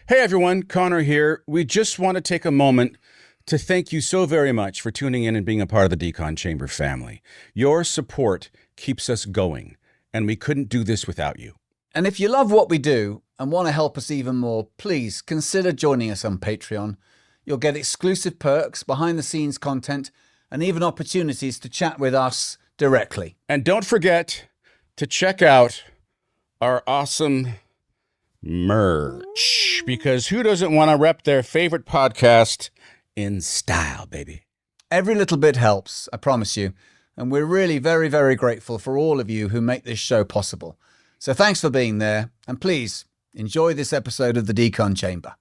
Hey everyone, Connor here. We just want to take a moment to thank you so very much for tuning in and being a part of the Decon Chamber family. Your support keeps us going, and we couldn't do this without you. And if you love what we do and want to help us even more, please consider joining us on Patreon. You'll get exclusive perks, behind-the-scenes content, and even opportunities to chat with us directly. And don't forget to check out our awesome merch, because who doesn't want to rep their favorite podcast in style, baby? Every little bit helps, I promise you. And we're really very, very grateful for all of you who make this show possible. So thanks for being there. And please enjoy this episode of the Decon Chamber.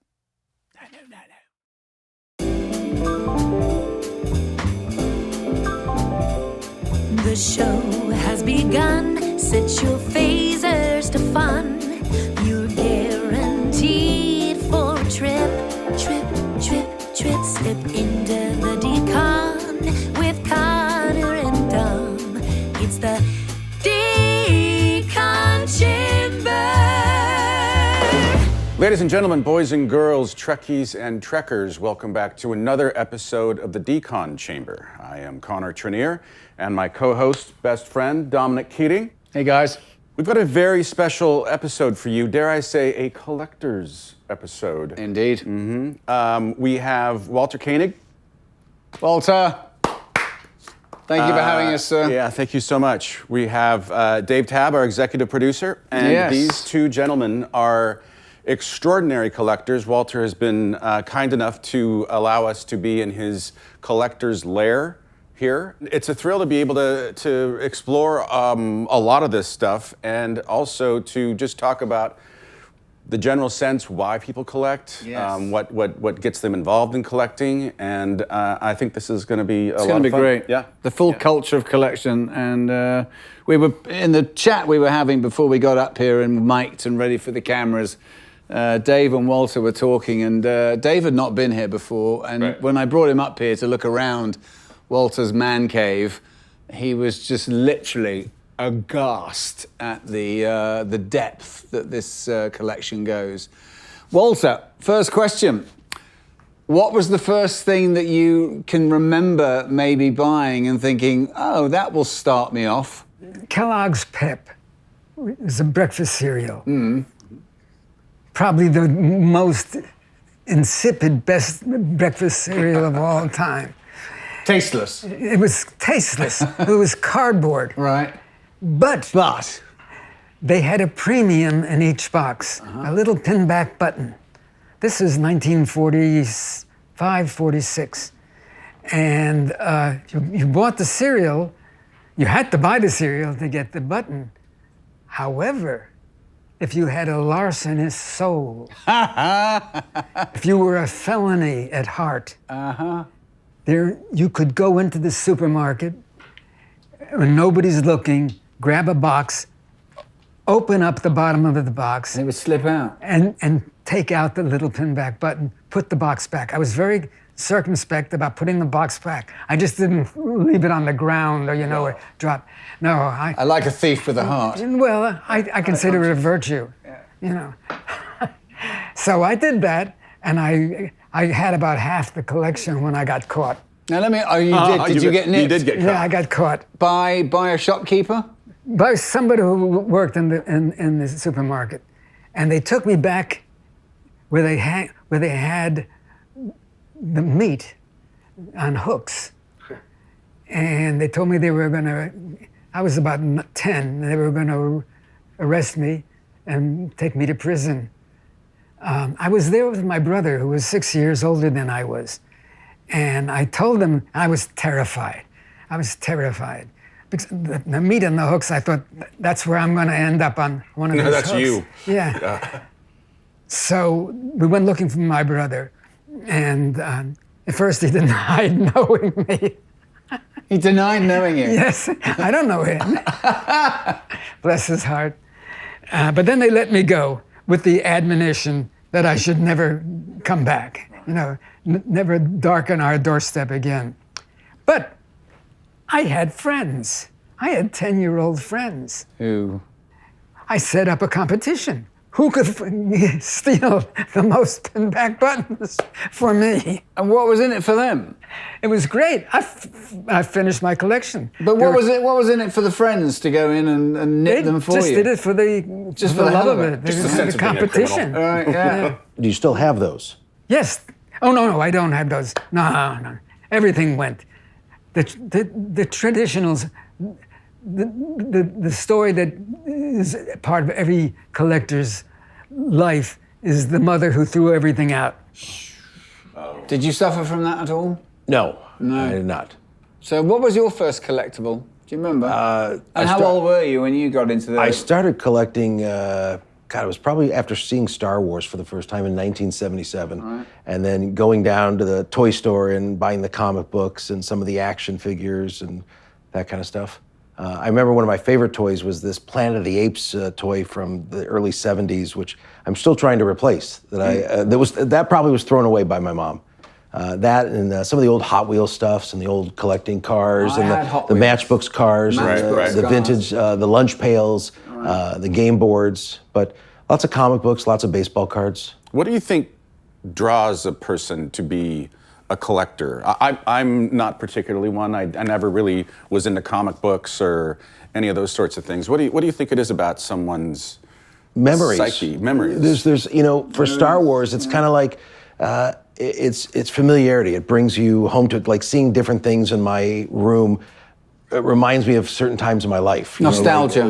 The show has begun. Set your phasers to fun. You're guaranteed for a trip. Slip into the Decon with Connor and Dom. It's the Decon Chamber. Ladies and gentlemen, boys and girls, Trekkies and Trekkers, welcome back to another episode of the Decon Chamber. I am Connor Trinneer, and my co-host, best friend, Dominic Keating. Hey, guys. We've got a very special episode for you, dare I say, a collector's episode. Indeed. We have Walter Koenig. Walter, thank you for having us, sir. Yeah, thank you so much. We have Dave Tabb, our executive producer, and Yes. these two gentlemen are extraordinary collectors. Walter has been kind enough to allow us to be in his collector's lair here. It's a thrill to be able to explore a lot of this stuff, and also to just talk about the general sense why people collect, Yes. what gets them involved in collecting, and I think this is going to be a lot of fun. It's going to be great. Yeah, The full culture of collection. And we were in the chat we were having before we got up here and mic'd and ready for the cameras. Dave and Walter were talking, and Dave had not been here before. And Right. when I brought him up here to look around Walter's man cave, he was just literally aghast at the depth that this collection goes. Walter, first question. What was the first thing that you can remember maybe buying and thinking, oh, that will start me off? Kellogg's Pep is a breakfast cereal. Probably the most insipid, best breakfast cereal of all time. Tasteless. It was tasteless. It was cardboard. Right. But they had a premium in each box, a little pinback button. This is 1945, 46. And you bought the cereal. You had to buy the cereal to get the button. However, if you had a larcenous soul, if you were a felony at heart, there you could go into the supermarket when nobody's looking, grab a box, open up the bottom of the box, It would slip out. and take out the little pinback button, put the box back. I was very circumspect about putting the box back. I just didn't leave it on the ground or, or drop. No, I like a thief with a heart. well, I consider it a virtue, So I did that, and I had about half the collection when I got caught. Now let me. Oh, you did. Did you get nipped? You did get caught. Yeah, I got caught by a shopkeeper. by somebody who worked in the supermarket, and they took me back where they had the meat on hooks, and they told me they were gonna. I was about 10. They were gonna arrest me and take me to prison. I was there with my brother, who was 6 years older than I was. And I told them I was terrified. Because the meat on the hooks, I thought, that's where I'm going to end up on one of those hooks. That's you. Yeah. So we went looking for my brother. And at first he denied knowing me. He denied knowing you. Yes, I don't know him. Bless his heart. But then they let me go with the admonition that I should never come back, never darken our doorstep again. But I had friends. I had 10-year-old friends. Who? I set up a competition. who could steal the most pinback buttons for me. And what was in it for them? It was great. I finished my collection. But what was in it for the friends to go in and knit them for you? Just did it for the love of it. Just the sense of being a competition. criminal. Right, yeah. Do you still have those? Yes. Oh no, I don't have those. No. Everything went. The traditionals. The story that is part of every collector's life is the mother who threw everything out. Did you suffer from that at all? No, I did not. So what was your first collectible? Do you remember? And how old were you when you got into the... I started collecting, it was probably after seeing Star Wars for the first time in 1977. Right. And then going down to the toy store and buying the comic books and some of the action figures and that kind of stuff. I remember one of my favorite toys was this Planet of the Apes toy from the early 70s, which I'm still trying to replace. That probably was thrown away by my mom. That and some of the old Hot Wheels stuffs and the old collecting cars and the Matchbooks cars, the vintage, the lunch pails, the game boards, but lots of comic books, lots of baseball cards. What do you think draws a person to be a collector? I'm not particularly one. I never really was into comic books or any of those sorts of things. What do you think it is about someone's memories? Psyche, memories. There's for Star Wars, it's kind of like it's familiarity. It brings you home to like seeing different things in my room. It reminds me of certain times in my life. Nostalgia.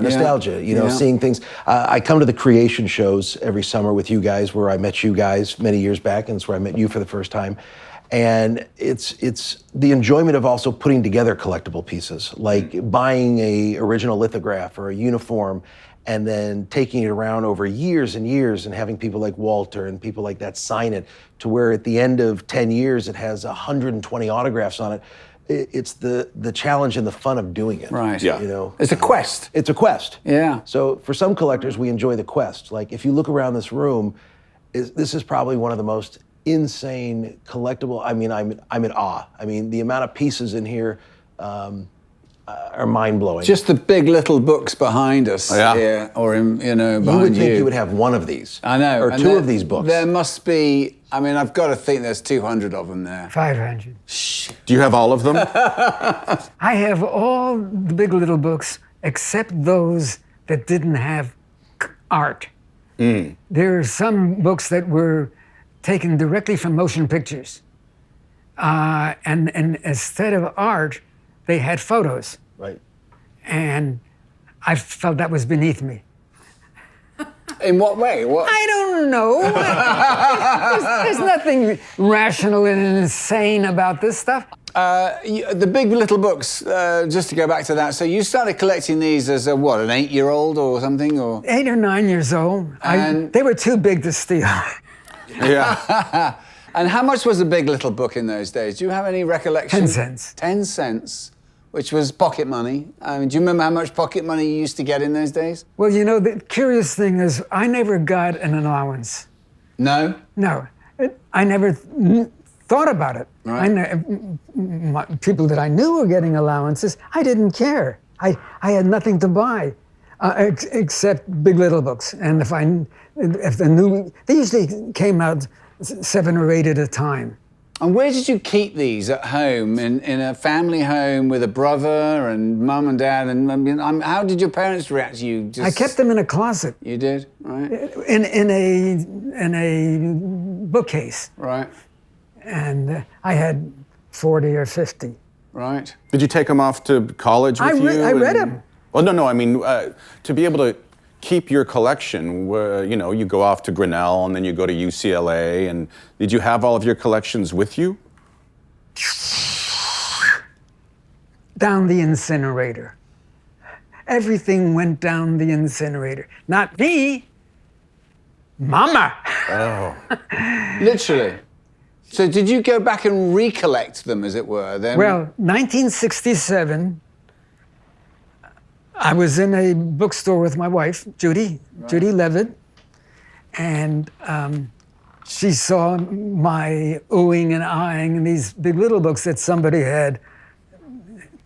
Nostalgia. Seeing things. I come to the creation shows every summer with you guys, where I met you guys many years back, and it's where I met you for the first time. And it's the enjoyment of also putting together collectible pieces, like buying a original lithograph or a uniform, and then taking it around over years and years and having people like Walter and people like that sign it, to where at the end of 10 years it has 120 autographs on it. It's the challenge and the fun of doing it. Right. Yeah. It's a quest. It's a quest. Yeah. So for some collectors, we enjoy the quest. Like if you look around this room, this is probably one of the most insane collectible. I mean, I'm in awe. I mean, the amount of pieces in here are mind-blowing. Just the big little books behind us here, or behind you. You would think you would have one of these. I know. Or two of these books. There must be, I've got to think there's 200 of them there. 500. Do you have all of them? I have all the big little books except those that didn't have art. There are some books that were taken directly from motion pictures. And instead of art, they had photos. Right. And I felt that was beneath me. In what way? I don't know. There's nothing rational and insane about this stuff. The big little books, just to go back to that, so you started collecting these as an 8-year-old or something? Or 8 or 9 years old. They were too big to steal. Yeah. And how much was a big little book in those days? Do you have any recollection? 10 cents. 10 cents, which was pocket money. Do you remember how much pocket money you used to get in those days? Well, the curious thing is I never got an allowance. No? No. I never thought about it. Right. People that I knew were getting allowances, I didn't care. I had nothing to buy except big little books. And if the new, they usually came out 7 or 8 at a time. And where did you keep these at home, in a family home with a brother and mum and dad? And how did your parents react to you? I kept them in a closet. You did, right? In a bookcase. Right. And I had 40 or 50. Right. Did you take them off to college with you? I read them. Well, no. I mean, to be able to keep your collection, you go off to Grinnell and then you go to UCLA. And did you have all of your collections with you? Down the incinerator. Everything went down the incinerator. Not me. Mama. Oh. Literally. So did you go back and recollect them, as it were? Then? Well, 1967, I was in a bookstore with my wife, Judy Levitt, and she saw my oohing and eyeing and these big little books that somebody had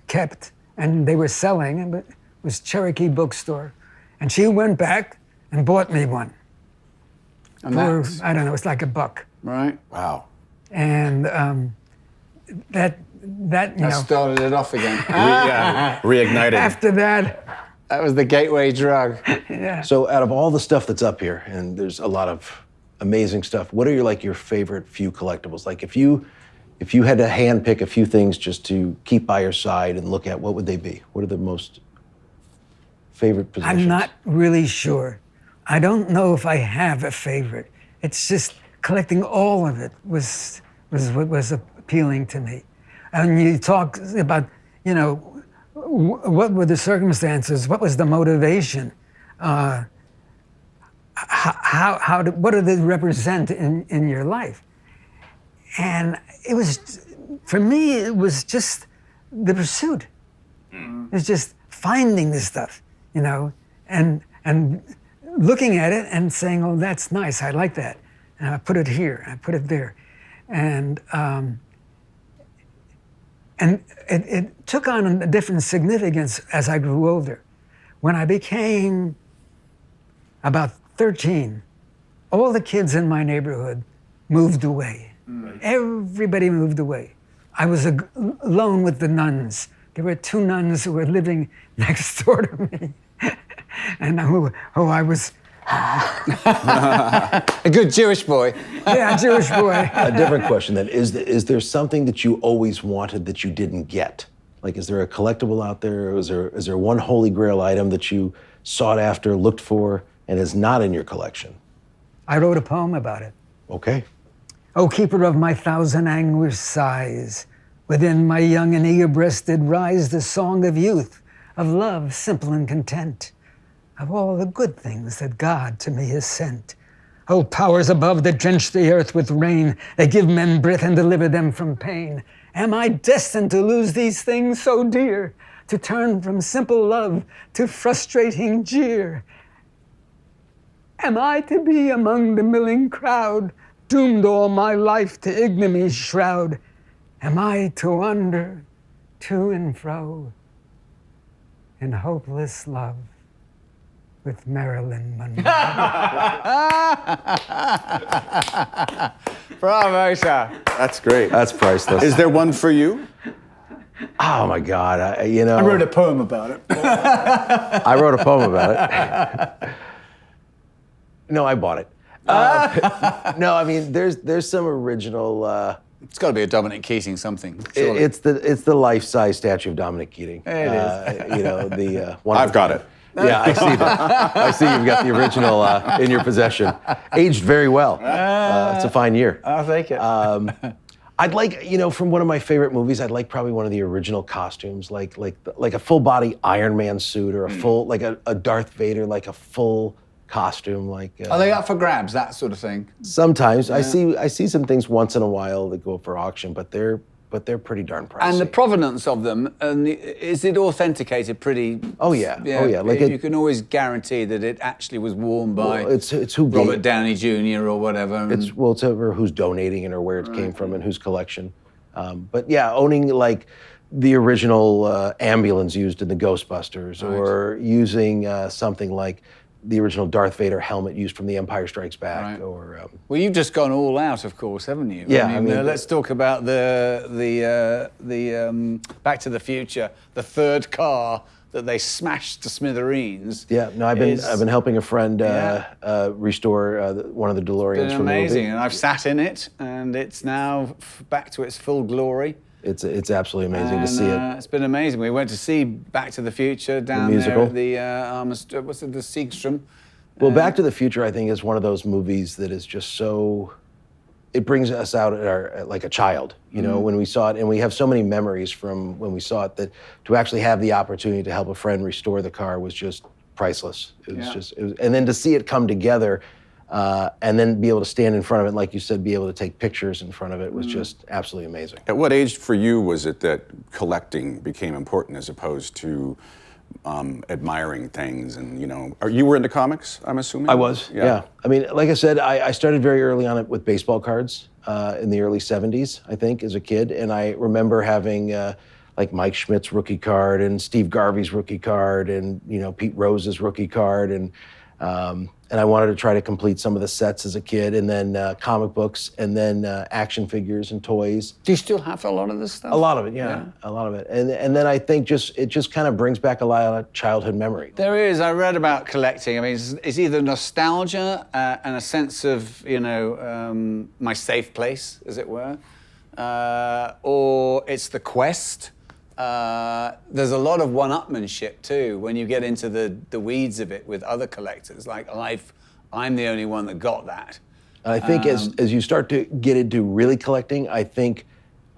kept, and they were selling, but it was Cherokee Bookstore. And she went back and bought me one. And For, that's I don't know, it's like $1. right. Wow. And that That started it off again. Reignited. after that, That was the gateway drug. yeah. So out of all the stuff that's up here, and there's a lot of amazing stuff, what are your favorite few collectibles? Like if you had to handpick a few things just to keep by your side and look at, what would they be? What are the most favorite positions? I'm not really sure. I don't know if I have a favorite. It's just collecting all of it was what was appealing to me. And you talk about, what were the circumstances? What was the motivation? What do they represent in your life? And it was, for me, it was just the pursuit. It was just finding this stuff, and looking at it and saying, oh, that's nice, I like that. And I put it here, I put it there. And it took on a different significance as I grew older. When I became about 13, all the kids in my neighborhood moved away. Everybody moved away. I was alone with the nuns. There were 2 nuns who were living next door to me, and who I was. A good Jewish boy. Yeah, Jewish boy. A different question then, is there something that you always wanted that you didn't get? Like, is there a collectible out there, or is there one holy grail item that you sought after, looked for, and is not in your collection? I wrote a poem about it. Okay. O keeper of my 1,000 anguished sighs, within my young and eager breast did rise the song of youth, of love simple and content, of all the good things that God to me has sent. O powers above that drench the earth with rain, that give men breath and deliver them from pain, am I destined to lose these things so dear, to turn from simple love to frustrating jeer? Am I to be among the milling crowd, doomed all my life to ignomy's shroud? Am I to wander to and fro in hopeless love with Marilyn Monroe? Bravo, sir. That's great. That's priceless. Is there one for you? Oh my God, I wrote a poem about it. I wrote a poem about it. No, I bought it. No, I mean, there's some original. It's got to be a Dominic Keating something. Surely. It's the life-size statue of Dominic Keating. It is. The one. I've got it. Yeah, I see that. I see you've got the original in your possession. Aged very well. It's a fine year. I'll take it. I'd like, from one of my favorite movies, I'd like probably one of the original costumes, like a full-body Iron Man suit, or a full, like a Darth Vader, like a full costume, like. Are they up for grabs, that sort of thing? Sometimes I see some things once in a while that go up for auction, but they're pretty darn pricey. And the provenance of them, is it authenticated pretty? Oh yeah. Like you can always guarantee that it actually was worn by. Well, it's who Robert Downey Jr. or whatever. It's over who's donating it or where it came from and whose collection. But yeah, owning like the original ambulance used in the Ghostbusters, or using something like the original Darth Vader helmet used from The Empire Strikes Back, or. Well, you've just gone all out, of course, haven't you? Yeah, I mean let's talk about the Back to the Future, the third car that they smashed to smithereens. Yeah, no, I've been helping a friend restore one of the DeLoreans from the movie. Amazing, and I've sat in it, and it's now back to its full glory. It's absolutely amazing to see it. It's been amazing. We went to see Back to the Future down there at the the Seagstrom. Well, Back to the Future, I think, is one of those movies that is just so. It brings us out at like a child, when we saw it, and we have so many memories from when we saw it that to actually have the opportunity to help a friend restore the car was just priceless. It was and then to see it come together. And then be able to stand in front of it, like you said, be able to take pictures in front of it was just absolutely amazing. At what age for you was it that collecting became important as opposed to admiring things? And you were into comics, I'm assuming? I was, yeah. I mean, like I said, I started very early on it with baseball cards in the early 70s, I think, as a kid. And I remember having like Mike Schmidt's rookie card and Steve Garvey's rookie card and Pete Rose's rookie card and and I wanted to try to complete some of the sets as a kid, and then comic books, and then action figures and toys. Do you still have a lot of this stuff? A lot of it, yeah. A lot of it. And then I think it just kind of brings back a lot of childhood memory. There is. I read about collecting. I mean, it's either nostalgia and a sense of, my safe place, as it were, or it's the quest. There's a lot of one-upmanship too when you get into the weeds of it with other collectors. Like I'm the only one that got that. I think as you start to get into really collecting, I think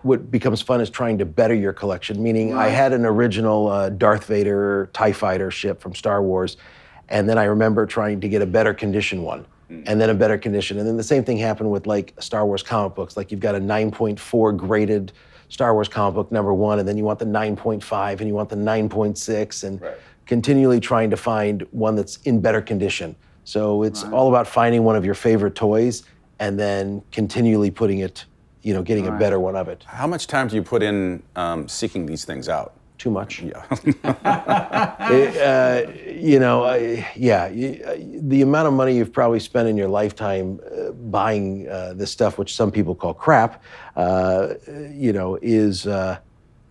what becomes fun is trying to better your collection. Meaning, I had an original Darth Vader TIE fighter ship from Star Wars, and then I remember trying to get a better condition one, and then a better condition, and then the same thing happened with like Star Wars comic books. Like you've got a 9.4 graded Star Wars comic book #1, and then you want the 9.5, and you want the 9.6, and continually trying to find one that's in better condition. So it's all about finding one of your favorite toys and then continually putting it, getting a better one of it. How much time do you put in seeking these things out? Too much. Yeah. The amount of money you've probably spent in your lifetime buying this stuff, which some people call crap, is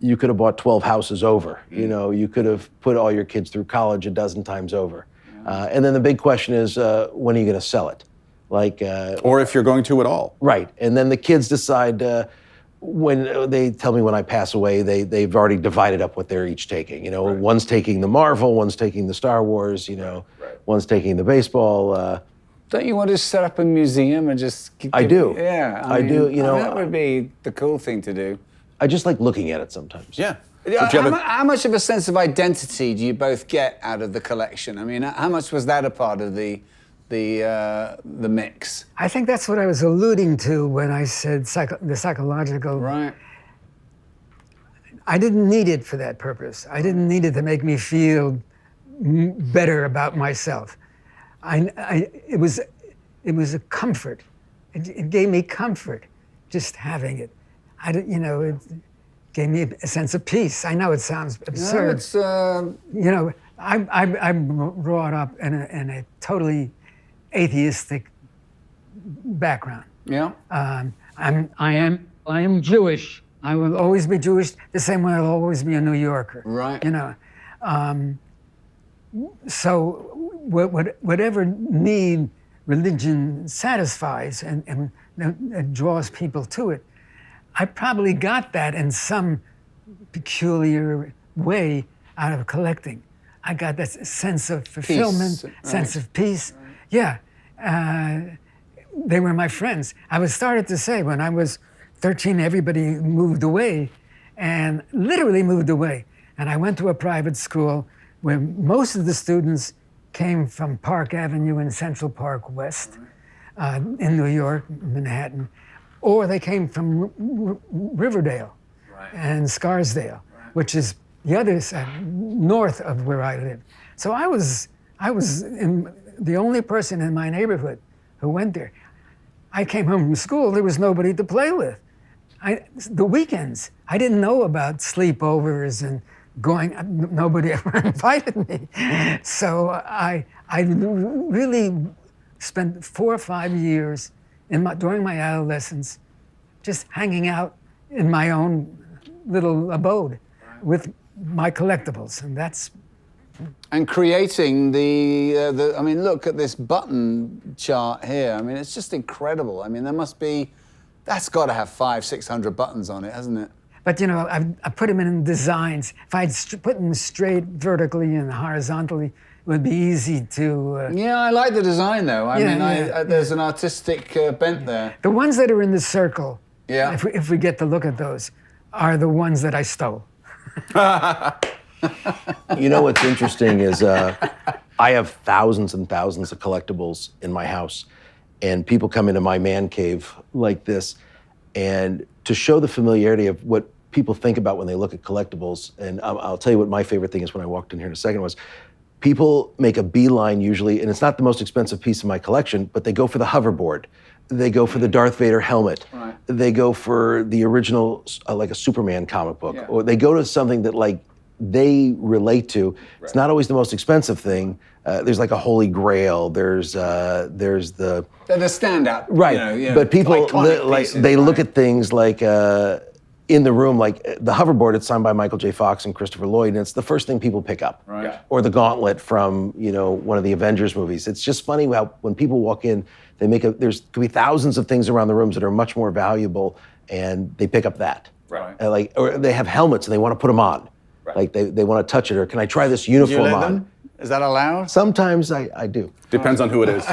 you could have bought 12 houses over. You could have put all your kids through college a dozen times over. And then the big question is, when are you going to sell it? Or if you're going to at all. Right. And then the kids decide, when they tell me when I pass away, they've already divided up what they're each taking. One's taking the Marvel, one's taking the Star Wars, one's taking the baseball. Don't you want to set up a museum and just... I do. Yeah. I do. That would be the cool thing to do. I just like looking at it sometimes. Yeah. How much of a sense of identity do you both get out of the collection? I mean, how much was that a part of the mix? I think that's what I was alluding to when I said the psychological. Right. I didn't need it for that purpose. I didn't need it to make me feel better about myself. It was a comfort. It gave me comfort just having it. It gave me a sense of peace. I know it sounds absurd. No, I'm brought up in a totally atheistic background. Yeah. I am Jewish. I will always be Jewish, the same way I'll always be a New Yorker. Right. So whatever need religion satisfies and draws people to it, I probably got that in some peculiar way out of collecting. I got that sense of fulfillment, sense of peace. Yeah, they were my friends. I was started to say when I was 13, everybody moved away, and literally moved away. And I went to a private school where most of the students came from Park Avenue and Central Park West in New York, Manhattan, or they came from Riverdale and Scarsdale, which is the other side, north of where I live. So I was the only person in my neighborhood who went there. I came home from school, there was nobody to play with. The weekends, I didn't know about sleepovers and going, nobody ever invited me. So I really spent 4 or 5 years during my adolescence just hanging out in my own little abode with my collectibles, and that's... And creating I mean, look at this button chart here. I mean, it's just incredible. I mean, that's got to have 500-600 buttons on it, hasn't it? But I put them in designs. If I'd put them straight vertically and horizontally, it would be easy to... Yeah, I like the design though. I mean, there's an artistic bent there. The ones that are in the circle, yeah. If we get to look at those, are the ones that I stole. What's interesting is I have thousands and thousands of collectibles in my house, and people come into my man cave like this, and to show the familiarity of what people think about when they look at collectibles, and I'll tell you what my favorite thing is when I walked in here in a second was, people make a beeline usually, and it's not the most expensive piece of my collection, but they go for the hoverboard. They go for the Darth Vader helmet. Right. They go for the original, like a Superman comic book. Yeah. Or they go to something that they relate to. It's not always the most expensive thing. There's like a holy grail. There's the They're the stand-up, right. But people iconic pieces, they look right? at things like in the room, like the hoverboard. It's signed by Michael J. Fox and Christopher Lloyd, and it's the first thing people pick up. Right. Yeah. Or the gauntlet from one of the Avengers movies. It's just funny how when people walk in, there's could be thousands of things around the rooms that are much more valuable, and they pick up that. Right. Or they have helmets and they want to put them on. Right. Like they want to touch it, or can I try this uniform Do you let on? them? Is that allowed? Sometimes I do. Depends on who it is.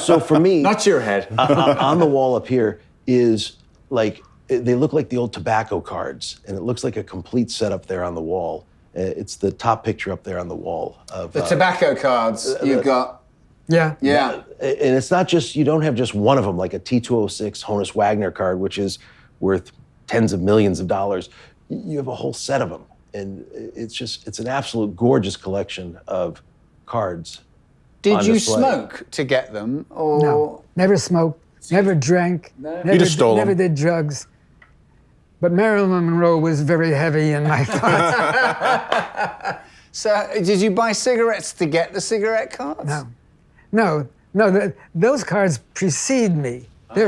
So for me, Not your head. on the wall up here is like, they look like the old tobacco cards, and it looks like a complete setup there on the wall. It's the top picture up there on the wall of The tobacco cards you've got. Yeah. Yeah. And it's not just, you don't have just one of them, like a T206 Honus Wagner card, which is worth tens of millions of dollars. You have a whole set of them. And it's an absolute gorgeous collection of cards. Did you display. smoke to get them? Or No, never smoked, never drank, You just stole never them. did drugs. But Marilyn Monroe was very heavy in my thoughts. So did you buy cigarettes to get the cigarette cards? No. Those cards precede me. They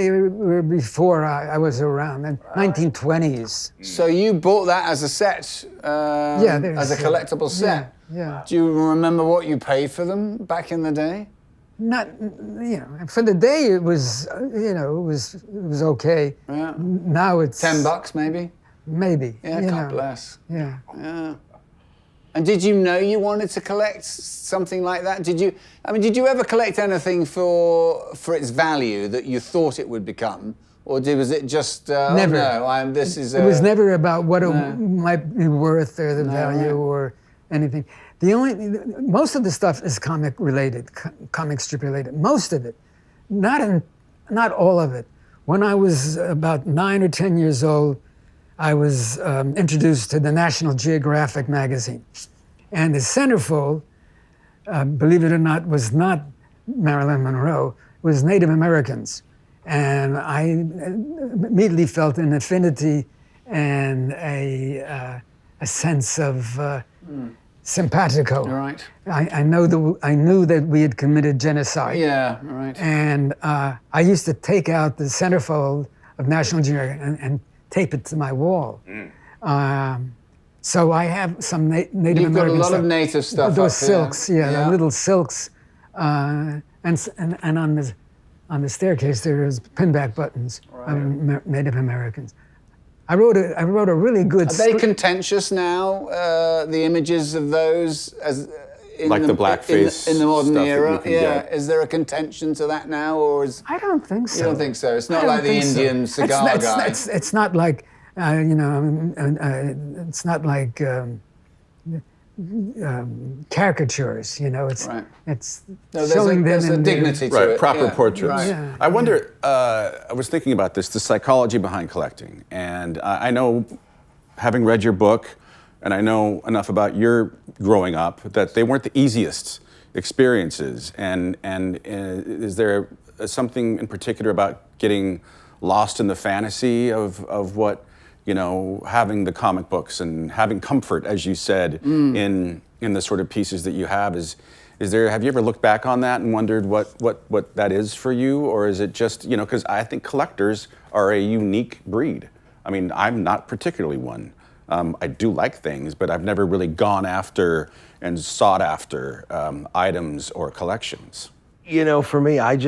were before I was around, in 1920s. So you bought that as a set, as a collectible set. Yeah. Do you remember what you paid for them back in the day? Not, for the day it was, it was okay. Yeah. Now it's $10 maybe? maybe. Yeah, God bless. Yeah. Yeah. And did you know you wanted to collect something like that? Did you ever collect anything for its value that you thought it would become? Or was it just, Never. Oh no, this is... It was never about what it might be worth or the value or anything. Most of the stuff is comic related, comic strip related. Most of it, not all of it. When I was about 9 or 10 years old, I was introduced to the National Geographic magazine. And the centerfold, believe it or not, was not Marilyn Monroe, it was Native Americans. And I immediately felt an affinity and a sense of simpatico. Right. I knew that we had committed genocide. Yeah, right. And I used to take out the centerfold of National Geographic and tape it to my wall. So I have some Native American You've got a lot stuff. of native stuff Those up here. silks, the little silks. And on the staircase there is pinback buttons of Native Americans. I wrote a really good. Are they contentious now? The images of those as in Like the blackface in the modern stuff that era. you can Yeah, get. is there a contention to that now, or is I don't think so. you don't think so? It's not I like don't the think so. Indian cigar guy. It's not like it's not like caricatures. It's Right. it's No, showing there's them a in their- dignity to Right, it. proper yeah. portraits. Right. Yeah. I wonder, I was thinking about this, the psychology behind collecting. And I know, having read your book, and I know enough about your growing up, that they weren't the easiest experiences. And is there something in particular about getting lost in the fantasy of what, having the comic books and having comfort, as you said, in the sort of pieces that you have? Have you ever looked back on that and wondered what that is for you? Or is it just, because I think collectors are a unique breed. I mean, I'm not particularly one. I do like things, but I've never really gone after and sought after items or collections. For me, it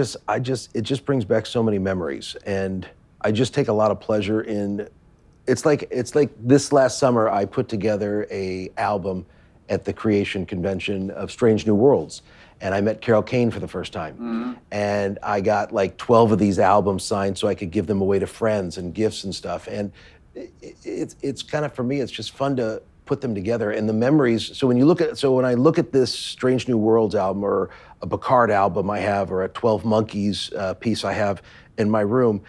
just brings back so many memories, and I just take a lot of pleasure in. It's like this last summer I put together a album at the Creation Convention of Strange New Worlds, and I met Carol Kane for the first time, and I got like 12 of these albums signed so I could give them away to friends and gifts and stuff, and it's kind of, for me, it's just fun to put them together, and the memories. So when I look at this Strange New Worlds album, or a Picard album I have, or a 12 Monkeys piece I have in my room,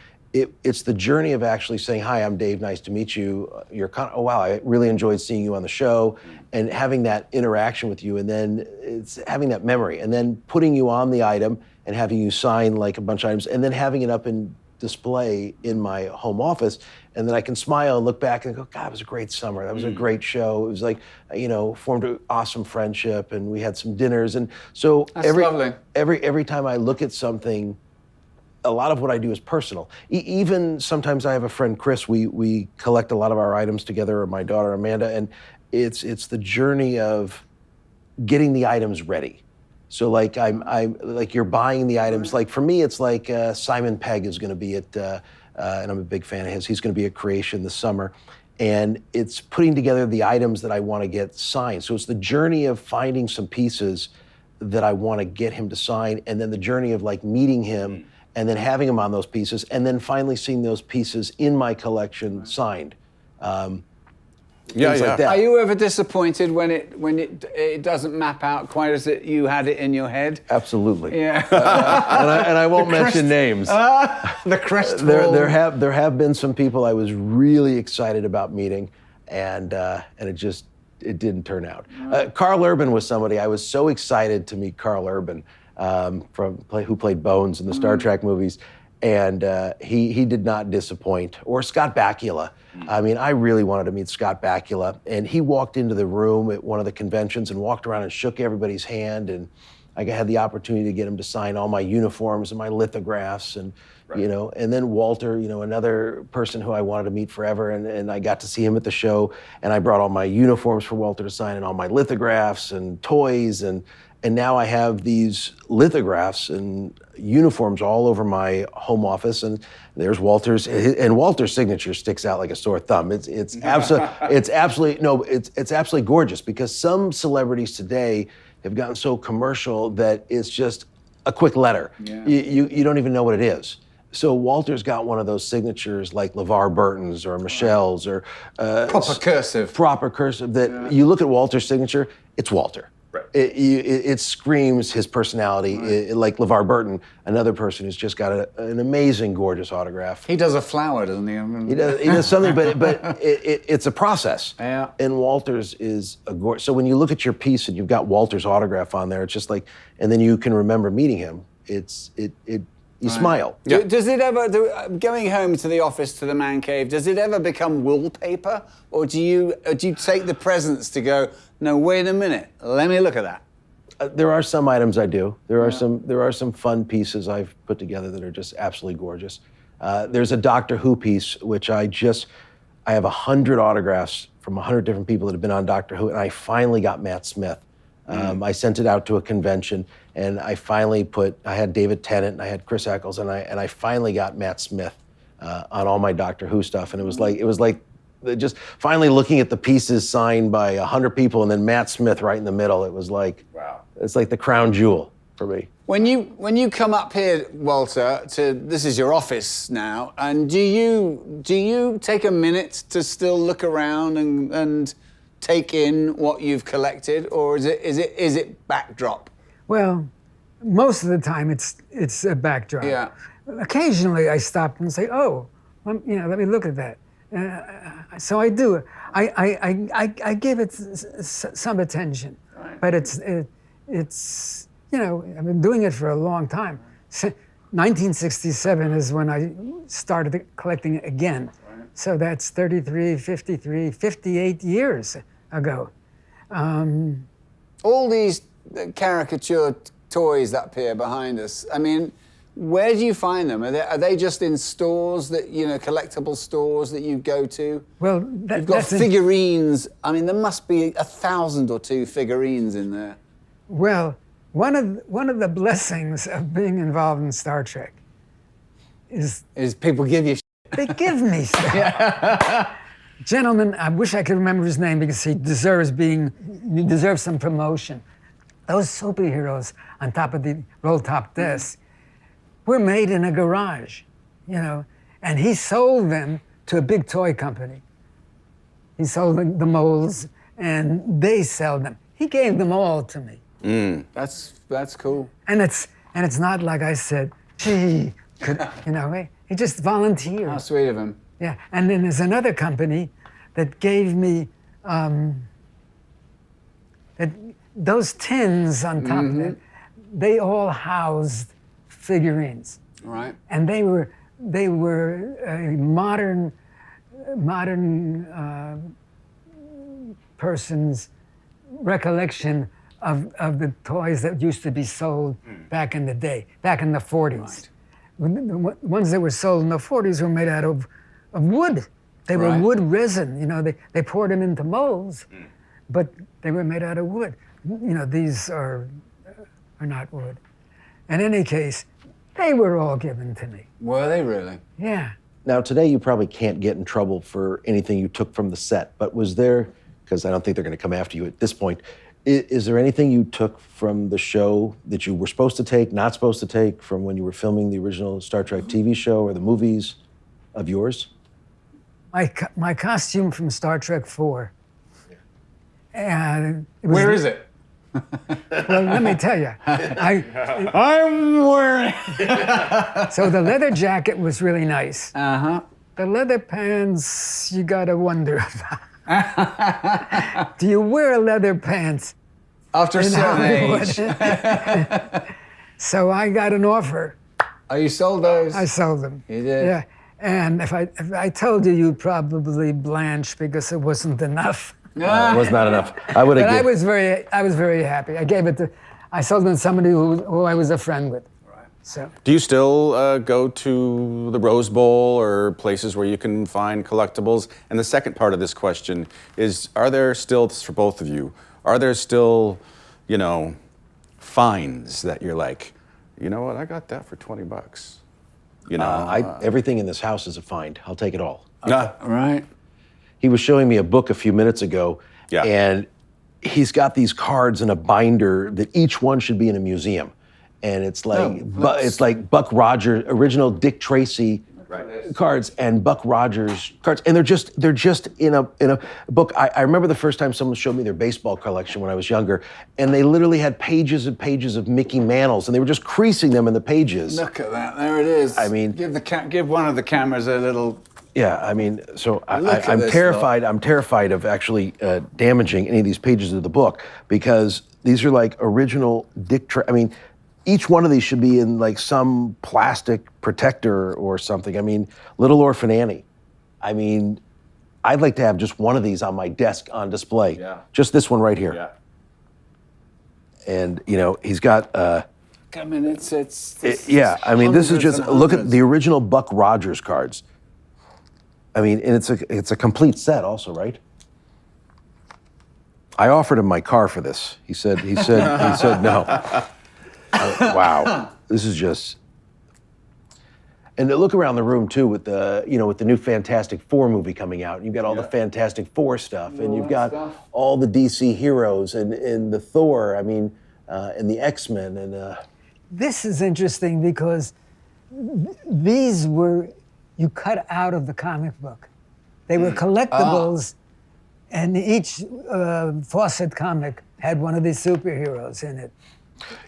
it's the journey of actually saying, "Hi, I'm Dave. Nice to meet you. You're oh wow, I really enjoyed seeing you on the show," and having that interaction with you, and then it's having that memory, and then putting you on the item and having you sign like a bunch of items, and then having it up in display in my home office, and then I can smile and look back and go, God, it was a great summer. That was a great show. It was like, formed an awesome friendship, and we had some dinners. And so lovely. every time I look at something, a lot of what I do is personal. Even sometimes I have a friend, Chris, we collect a lot of our items together, or my daughter, Amanda, and it's the journey of getting the items ready. So like I'm like you're buying the items. Like for me, it's like Simon Pegg is going to be at, and I'm a big fan of his. He's going to be at Creation this summer, and it's putting together the items that I want to get signed. So it's the journey of finding some pieces that I want to get him to sign, and then the journey of like meeting him, and then having him on those pieces, and then finally seeing those pieces in my collection signed. Things like that. Are you ever disappointed when it doesn't map out quite as you had it in your head? Absolutely. Yeah. And I won't mention names. The crest. There have been some people I was really excited about meeting, and it didn't turn out. Carl Urban was somebody I was so excited to meet. Carl Urban, who played Bones in the Star Trek movies, and he did not disappoint. Or Scott Bakula. I mean, I really wanted to meet Scott Bakula, and he walked into the room at one of the conventions and walked around and shook everybody's hand, and I had the opportunity to get him to sign all my uniforms and my lithographs, and and then Walter, another person who I wanted to meet forever, and I got to see him at the show, and I brought all my uniforms for Walter to sign and all my lithographs and toys, and now I have these lithographs and uniforms all over my home office, and there's Walter's, and Walter's signature sticks out like a sore thumb. It's absolutely gorgeous, because some celebrities today have gotten so commercial that it's just a quick letter. Yeah. You don't even know what it is. So Walter's got one of those signatures like LeVar Burton's or Michelle's or proper cursive. Proper cursive that you look at Walter's signature, it's Walter. Right. It screams his personality. Right. Like LeVar Burton, another person who's just got an amazing, gorgeous autograph. He does a flower, doesn't he? He does something, but it's a process. Yeah. And Walter's is a gorgeous. So when you look at your piece and you've got Walter's autograph on there, it's just like, and then you can remember meeting him. You smile. Yeah. Does it ever, going home to the office, to the man cave, does it ever become wallpaper? Or do you take the presents to go, no, wait a minute, let me look at that? There are some items I do. There are some fun pieces I've put together that are just absolutely gorgeous. There's a Doctor Who piece, which I have 100 autographs from 100 different people that have been on Doctor Who, and I finally got Matt Smith. I sent it out to a convention, and I had David Tennant and I had Chris Eccles, and I finally got Matt Smith on all my Doctor Who stuff, and it was like just finally looking at the pieces signed by 100 people, and then Matt Smith right in the middle. It was like, wow, it's like the crown jewel for me. When you come up here, Walter, this is your office now, and do you take a minute to still look around and take in what you've collected, or is it backdrop? Well, most of the time it's a backdrop. Yeah. Occasionally I stop and say, oh, let me look at that. So I do. I give it some attention, right. But it's I've been doing it for a long time. 1967 is when I started collecting again. Right. So that's 33, 53, 58 years ago. All these caricature toys that appear behind us, I mean, where do you find them? Are they just in stores that, collectible stores that you go to? Well, you've got figurines. I mean, there must be 1,000 or 2 figurines in there. Well, one of the blessings of being involved in Star Trek is people give you they give me stuff. Gentleman, I wish I could remember his name because he deserves some promotion. Those superheroes on top of the roll-top desk were made in a garage, and he sold them to a big toy company. He sold the molds, and they sell them. He gave them all to me. That's cool. And it's not like I said, gee, he just volunteered. How sweet of him. Yeah, and then there's another company that gave me those tins on top of it. They all housed figurines. Right. And they were they were a modern person's recollection of the toys that used to be sold back in the day, back in the 40s. Right. The ones that were sold in the 40s were made out of wood. They were Right. wood resin. They poured them into molds, but they were made out of wood. These are not wood. In any case, they were all given to me. Were they really? Yeah. Now, today you probably can't get in trouble for anything you took from the set, but was there, because I don't think they're going to come after you at this point, is there anything you took from the show that you were supposed to take, not supposed to take, from when you were filming the original Star Trek TV show or the movies of yours? My costume from Star Trek 4. And Where is it? Well, let me tell you. I'm wearing. So the leather jacket was really nice. Uh-huh. The leather pants, you gotta wonder about. Do you wear leather pants? After a in certain Hollywood? age. So I got an offer. Oh, you sold those? I sold them. You did? Yeah. And if I told you, you'd probably blanch because it wasn't enough. It was not enough. I would have. But I was very happy. I sold them to somebody who I was a friend with. Right. So. Do you still go to the Rose Bowl or places where you can find collectibles? And the second part of this question is, are there still, for both of you, are there still, finds that you're like, you know what, I got that for $20. Everything in this house is a find. I'll take it all. Right. He was showing me a book a few minutes ago, Yeah. and he's got these cards in a binder that each one should be in a museum. And it's like it's like Buck Rogers, original Dick Tracy cards, and Buck Rogers cards, and they're just in a book. I remember the first time someone showed me their baseball collection when I was younger, and they literally had pages and pages of Mickey Mantles, and they were just creasing them in the pages. Look at that. There it is. I mean, give one of the cameras a little. Yeah, I mean, so Look at I'm this terrified. I'm terrified of actually damaging any of these pages of the book, because these are like original I mean, each one of these should be in like some plastic protector or something. I mean, Little Orphan Annie. I mean, I'd like to have just one of these on my desk on display. Yeah. Just this one right here. Yeah. And he's got. I mean, it's Yeah, I mean, this is hundreds just and look at hundreds. the original Buck Rogers cards. I mean, and it's a complete set also, right? I offered him my car for this. He said no. Wow, this is just. And look around the room too with the new Fantastic Four movie coming out. You've got all the Fantastic Four stuff, and you've got all the DC heroes and the Thor. I mean, and the X-Men and. This is interesting because these were you cut out of the comic book. They were collectibles, and each Fawcett comic had one of these superheroes in it.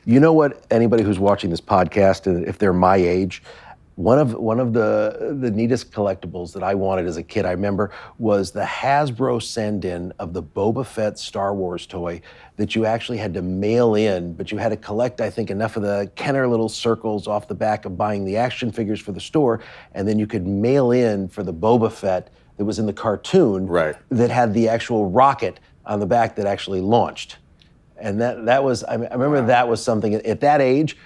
You know what? Anybody who's watching this podcast, if they're my age, one of the neatest collectibles that I wanted as a kid, I remember, was the Hasbro send-in of the Boba Fett Star Wars toy that you actually had to mail in, but you had to collect, I think, enough of the Kenner little circles off the back of buying the action figures for the store, and then you could mail in for the Boba Fett that was in the cartoon that had the actual rocket on the back that actually launched. And that was, I remember that was something, at that age,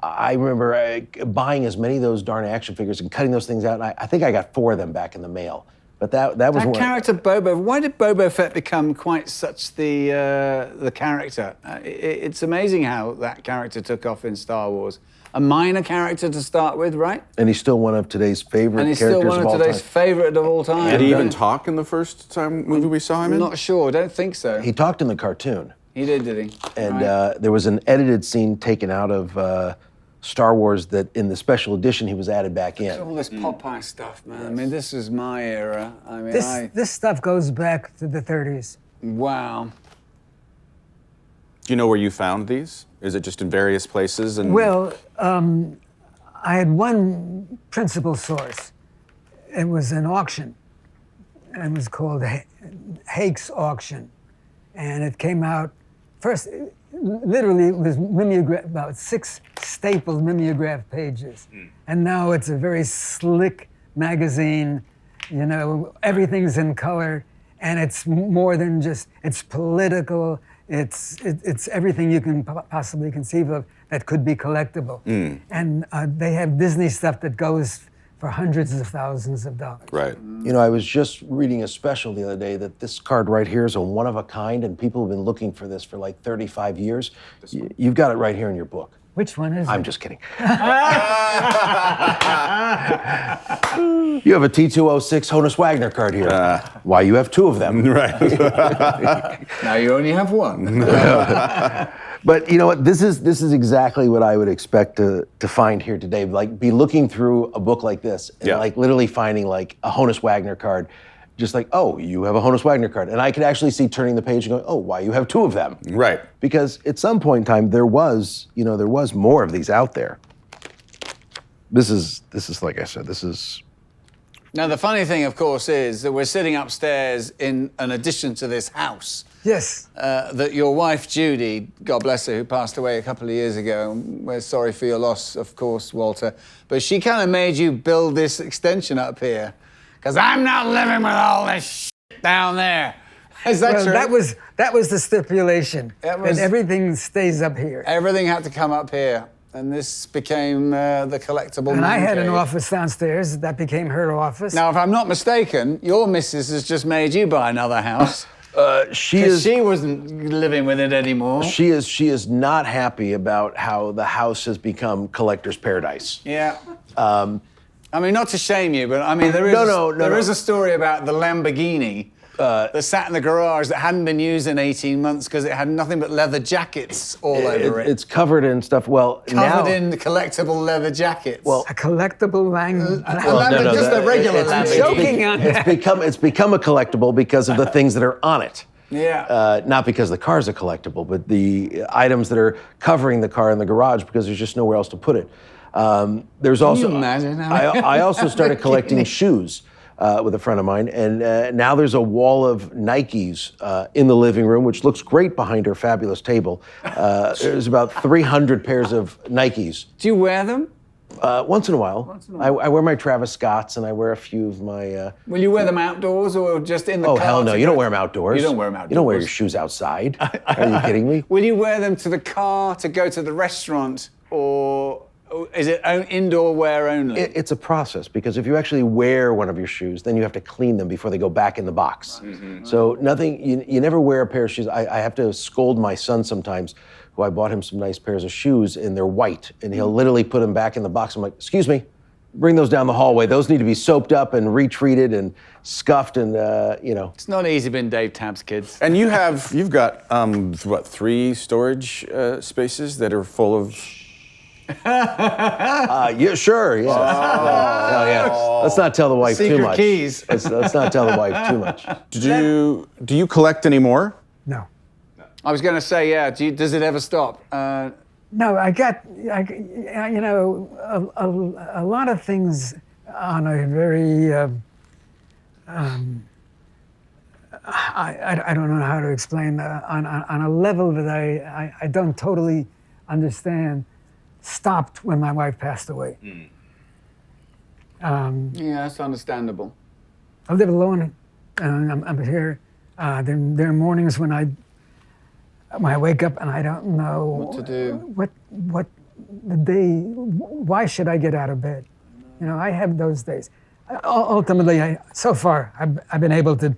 I remember buying as many of those darn action figures and cutting those things out, and I think I got 4 of them back in the mail. But that was one. Character Boba. Why did Boba Fett become quite such the character? It's amazing how that character took off in Star Wars. A minor character to start with, right? And he's still one of today's favorite And he's characters still one of of all today's time. favorite of all time. Did he even talk in the first movie we saw him in? I'm not sure. I don't think so. He talked in the cartoon. He did he? And Right. there was an edited scene taken out of Star Wars that in the special edition he was added back in. All this Popeye stuff, man. I mean, this is my era. I mean, This stuff goes back to the 30s. Wow. Do you know where you found these? Is it just in various places? And Well, I had one principal source. It was an auction. It was called Hake's Auction. And it came out first, literally, it was about 6 stapled mimeograph pages. And now it's a very slick magazine, you know, everything's in color, and it's more than just, it's political, it's everything you can possibly conceive of that could be collectible. And they have Disney stuff that goes for hundreds of thousands of dollars. Right. You know, I was just reading a special the other day that this card right here is a one of a kind, and people have been looking for this for like 35 years. You've got it right here in your book. Which one is it? I'm just kidding. You have a T206 Honus Wagner card here. Why, you have 2 of them. Right. Now you only have one. But you know what? This is exactly what I would expect to find here today. Like, be looking through a book like this and like literally finding like a Honus Wagner card, just like, oh, you have a Honus Wagner card, and I could actually see turning the page and going, oh, why, you have 2 of them? Right. Because at some point in time there was more of these out there. This is like I said, this is. Now, the funny thing, of course, is that we're sitting upstairs in an addition to this house. Yes. That your wife, Judy, God bless her, who passed away a couple of years ago, and we're sorry for your loss, of course, Walter, but she kind of made you build this extension up here, because I'm not living with all this shit down there. Is that true? That was the stipulation, That that everything stays up here. Everything had to come up here, and this became the collectible And I man had an cave. office downstairs, that became her office. Now, if I'm not mistaken, your missus has just made you buy another house. She wasn't living with it anymore. She is not happy about how the house has become collector's paradise. Yeah. I mean, not to shame you, but I mean, there is a story about the Lamborghini that sat in the garage that hadn't been used in 18 months because it had nothing but leather jackets all over it. It's covered in stuff. Well, Covered in collectible leather jackets. Well, a collectible just a regular Lamborghini. Joking on that. It's become a collectible because of the things that are on it. Yeah. Not because the car's a collectible, but the items that are covering the car in the garage because there's just nowhere else to put it. There's also. Can you imagine? I also started collecting shoes with a friend of mine, and now there's a wall of Nikes in the living room, which looks great behind her fabulous table. There's about 300 pairs of Nikes. Do you wear them? Once in a while. I wear my Travis Scotts, and I wear a few of my. Will you wear them outdoors or just in the car? Oh, hell no, you don't wear them outdoors. You don't wear them outdoors. You don't wear your shoes outside. Are you kidding me? Will you wear them to the car to go to the restaurant, or is it indoor wear only? It's a process, because if you actually wear one of your shoes, then you have to clean them before they go back in the box. Mm-hmm. So you never wear a pair of shoes. I have to scold my son sometimes, who I bought him some nice pairs of shoes, and they're white, and he'll literally put them back in the box. I'm like, excuse me, bring those down the hallway. Those need to be soaped up and retreated and scuffed, and It's not easy being Dave Tabb's kids. And you've got 3 storage spaces that are full of. Yeah, sure, yeah. Oh, yeah. Let's not tell the wife too much. Secret keys. Let's not tell the wife too much. Do you collect anymore? No. I was going to say, yeah. Does it ever stop? No, I a lot of things on a very, I don't know how to explain, on a level that I don't totally understand, stopped when my wife passed away. Yeah, that's understandable. I live alone, and I'm here. There are mornings when I wake up and I don't know What to do. What the day? Why should I get out of bed? You know, I have those days. Ultimately, so far, I've been able to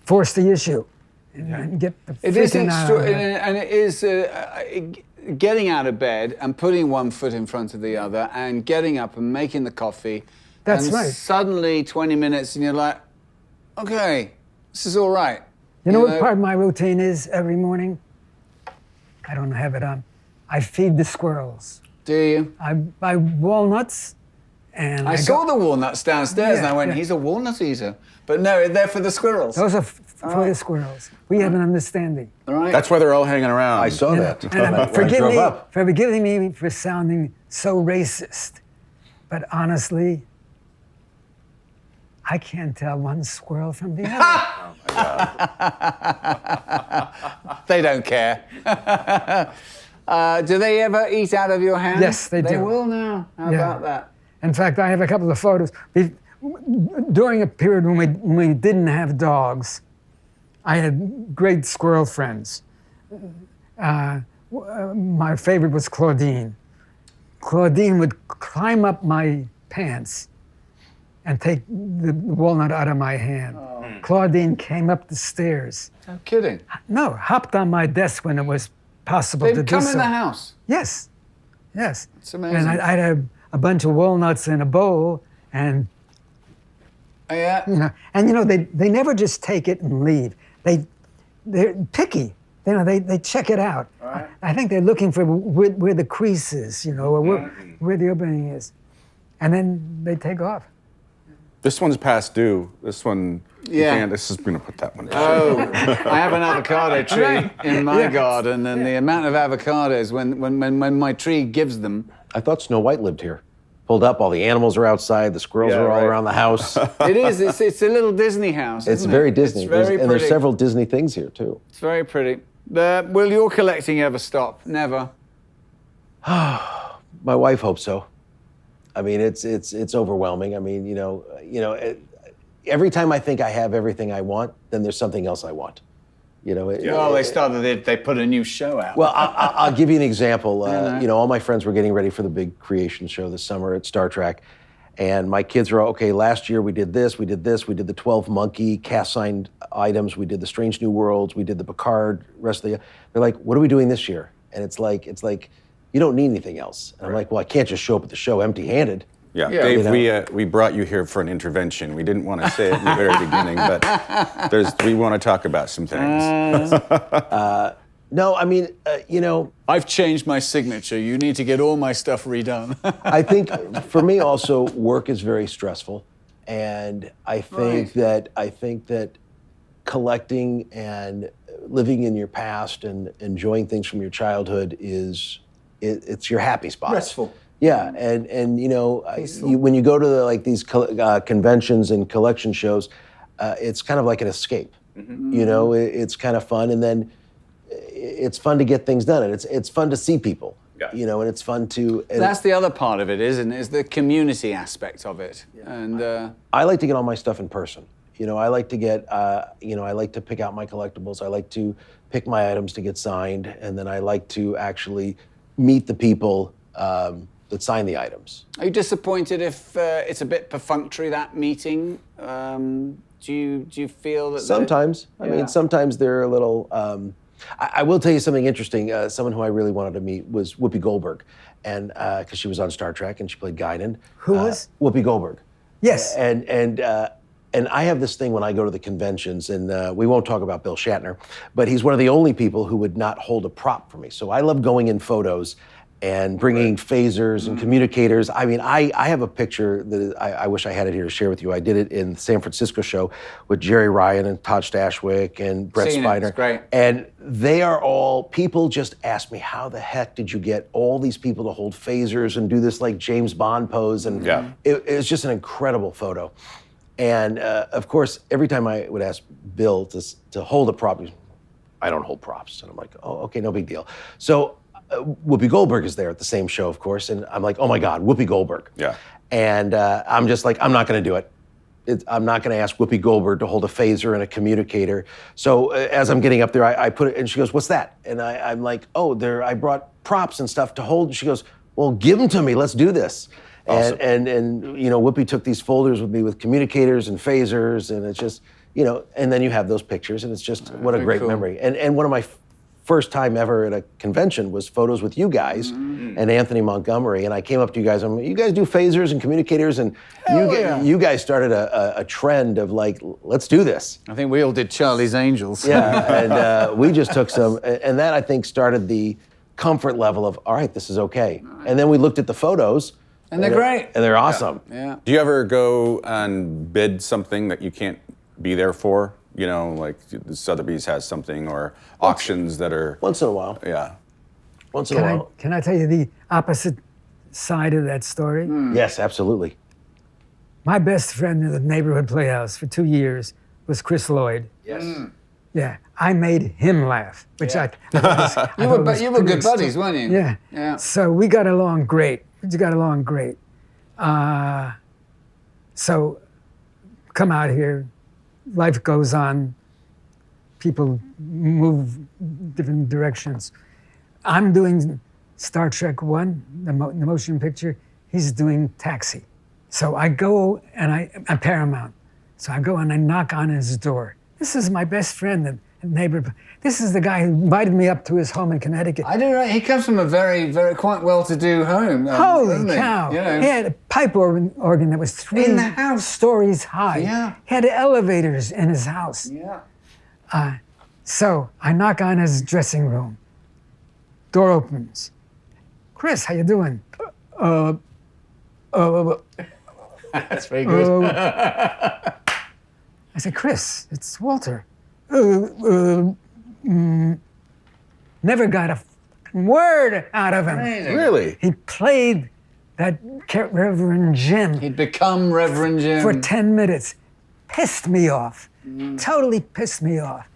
force the issue and get the It is freaking out of bed. and it is getting out of bed and putting one foot in front of the other and getting up and making the coffee. That's and right. Suddenly, 20 minutes, and you're like, okay, this is all right. You know what part of my routine is every morning? I don't have it on. I feed the squirrels. Do you? I buy walnuts, and I saw the walnuts downstairs, and I went, he's a walnut eater. But no, they're for the squirrels. Those are for the squirrels. We have an understanding. All right. That's why they're all hanging around. I saw that. And when I drove up. forgive me for sounding so racist, but honestly, I can't tell one squirrel from the other. They don't care. Do they ever eat out of your hand? Yes, they do. They will now. How Yeah. about that? In fact, I have a couple of photos. During a period when we didn't have dogs, I had great squirrel friends. My favorite was Claudine. Claudine would climb up my pants and take the walnut out of my hand. Claudine came up the stairs. No kidding. No, hopped on my desk when it was possible to They'd do come so. in the house. Yes, yes. It's amazing. And I'd have a bunch of walnuts in a bowl, and Oh, yeah. they never just take it and leave. They're picky. They check it out. Right. I think they're looking for where the crease is, or where the opening is, and then they take off. This one's past due. This one, Yeah. this is going to put that one down. Oh, I have an avocado tree in my Yeah. garden, and the amount of avocados when my tree gives them. I thought Snow White lived here. Pulled up, all the animals are outside, the squirrels Yeah, are all right. around the house. It is. It's a little Disney house. It's isn't very it? Disney. It's very and there's pretty. several Disney things here, too. It's very pretty. Will your collecting ever stop? Never. My wife hopes so. I mean, it's overwhelming. I mean, every time I think I have everything I want, then there's something else I want. Well, they put a new show out. Well, I'll give you an example. know. All my friends were getting ready for the big creation show this summer at Star Trek. And my kids were, okay, last year we did this, we did the 12 monkey cast-signed items, we did the Strange New Worlds, we did the Picard, rest of the, they're like, what are we doing this year? And it's like, you don't need anything else. And I'm like, well, I can't just show up at the show empty-handed. Yeah, Yeah. Dave, we brought you here for an intervention. We didn't want to say it in the very beginning, but we want to talk about some things. No, I mean, I've changed my signature. You need to get all my stuff redone. I think for me also, work is very stressful. And I think that collecting and living in your past and enjoying things from your childhood it's your happy spot. Restful. Yeah, and when you go to these conventions and collection shows, it's kind of like an escape. Mm-hmm. It's kind of fun, and then it's fun to get things done, and it's fun to see people. Yeah. And it's fun to. That's the other part of it, isn't it? Is the community aspect of it. Yeah. And I like to get all my stuff in person. I like to get. I like to pick out my collectibles. I like to pick my items to get signed, and then I like to actually meet the people that sign the items. are you disappointed if it's a bit perfunctory, that meeting? Do you feel that? Sometimes. I mean, sometimes they're a little. I will tell you something interesting. Someone who I really wanted to meet was Whoopi Goldberg, and because she was on Star Trek and she played Guinan. Who was? Whoopi Goldberg. Yes. And I have this thing when I go to the conventions, and we won't talk about Bill Shatner, but he's one of the only people who would not hold a prop for me. So I love going in photos and bringing phasers and communicators. I mean, I have a picture that I wish I had it here to share with you. I did it in the San Francisco show with Jerry Ryan and Todd Stashwick and Brett Seen it. Spiner. It's great. And they are all, people just ask me, how the heck did you get all these people to hold phasers and do this like James Bond pose? And it was just an incredible photo. And of course, every time I would ask Bill to hold a prop, I don't hold props. And I'm like, oh, okay, no big deal. So Whoopi Goldberg is there at the same show, of course. And I'm like, oh my God, Whoopi Goldberg. Yeah. And I'm just like, I'm not going to do it. I'm not going to ask Whoopi Goldberg to hold a phaser and a communicator. So as I'm getting up there, I put it, and she goes, what's that? And I'm like, oh, I brought props and stuff to hold. And she goes, well, give them to me. Let's do this. Awesome. And Whoopi took these folders with me with communicators and phasers, and it's just, and then you have those pictures, and it's just, what a very great cool. memory. And one of my first time ever at a convention was photos with you guys and Anthony Montgomery, and I came up to you guys, I'm like, you guys do phasers and communicators, and you guys started a trend of like, let's do this. I think we all did Charlie's Angels. Yeah, and we just took some, and that I think started the comfort level of, all right, this is okay. And then we looked at the photos, And they're great. and they're awesome. Yeah. Do you ever go and bid something that you can't be there for? Like Sotheby's has something, or auctions that are. Once in a while. Yeah. Once in a while. Can I tell you the opposite side of that story? Yes, absolutely. My best friend in the neighborhood playhouse for 2 years was Chris Lloyd. Yes. Yeah, I made him laugh, which I You were good buddies, weren't you? Yeah. Yeah. So we got along great. So come out here, life goes on, people move different directions. I'm doing Star Trek 1, the motion picture. He's doing Taxi. So I go and I'm Paramount. So I go and I knock on his door. This is my best friend and neighbor. This is the guy who invited me up to his home in Connecticut. I do know. He comes from a very, very quite well-to-do home. Holy doesn't he? cow! You know. He had a pipe organ that was 3 In the house. stories high. Yeah. He had elevators in his house. Yeah. So I knock on his dressing room. Door opens. Chris, how you doing? That's very good. I said, Chris, it's Walter. Never got a word out of him. Amazing. Really? He played that Reverend Jim He'd become Reverend Jim. for 10 minutes. Pissed me off. Totally pissed me off.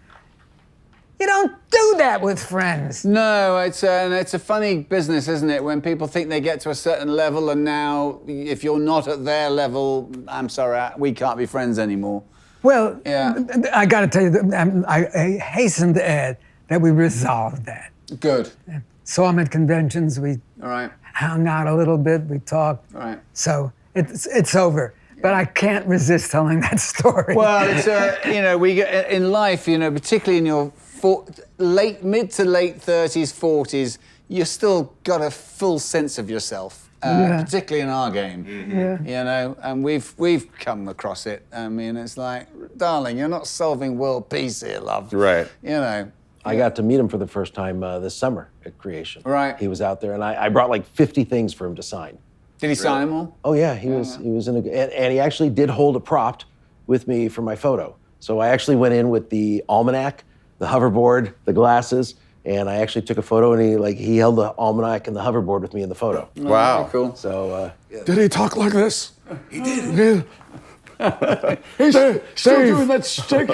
You don't do that with friends. No, it's a funny business, isn't it? When people think they get to a certain level, and now if you're not at their level, I'm sorry, we can't be friends anymore. Well, Yeah. I got to tell you, I hasten to add that we resolved that. Good. Saw him at conventions. We All right. hung out a little bit. We talked. All right. So it's over. But I can't resist telling that story. Well, it's we get in life, particularly in your mid to late 30s, 40s, you still got a full sense of yourself. Particularly in our game, and we've come across it. I mean, it's like, darling, you're not solving world peace here, love. Right. I got to meet him for the first time this summer at Creation. Right. He was out there, and I brought like 50 things for him to sign. Did he sign them all? Oh yeah, he was in and he actually did hold a prop with me for my photo. So I actually went in with the almanac, the hoverboard, the glasses, and I actually took a photo, and he held the almanac and the hoverboard with me in the photo. Wow. Very cool. So Did he talk like this? he did. He's still doing that shtick.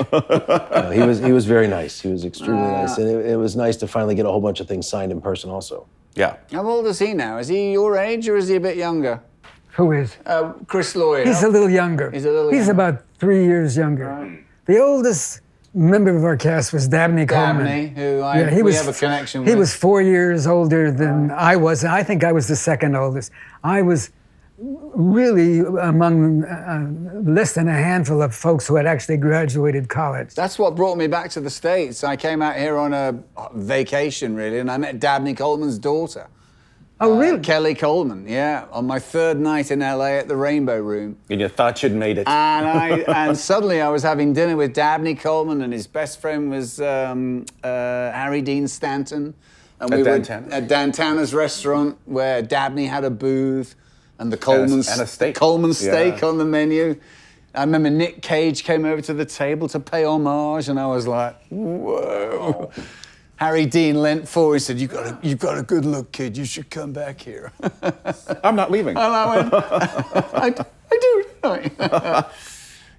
He was very nice. He was extremely nice, and it was nice to finally get a whole bunch of things signed in person also. Yeah. How old is he now? Is he your age or is he a bit younger? Who is? Chris Lloyd. He's a little younger. He's a little He's younger. about 3 years younger. Right. The oldest member of our cast was Dabney Coleman. Dabney, who we have a connection with. He was 4 years older than I was. I think I was the second oldest. I was really among less than a handful of folks who had actually graduated college. That's what brought me back to the States. I came out here on a vacation, really, and I met Dabney Coleman's daughter. Oh, really? Kelly Coleman, yeah, on my third night in LA at the Rainbow Room. And you thought you'd made it. And suddenly I was having dinner with Dabney Coleman, and his best friend was Harry Dean Stanton. And At we Dan were Tanner's? at Dan Tanner's restaurant, where Dabney had a booth, and the Coleman's and a steak. Coleman steak Yeah. on the menu. I remember Nick Cage came over to the table to pay homage, and I was like, whoa. Harry Dean leant forward and said, you've got a good look, kid. You should come back here. I'm not leaving. And I went, I do.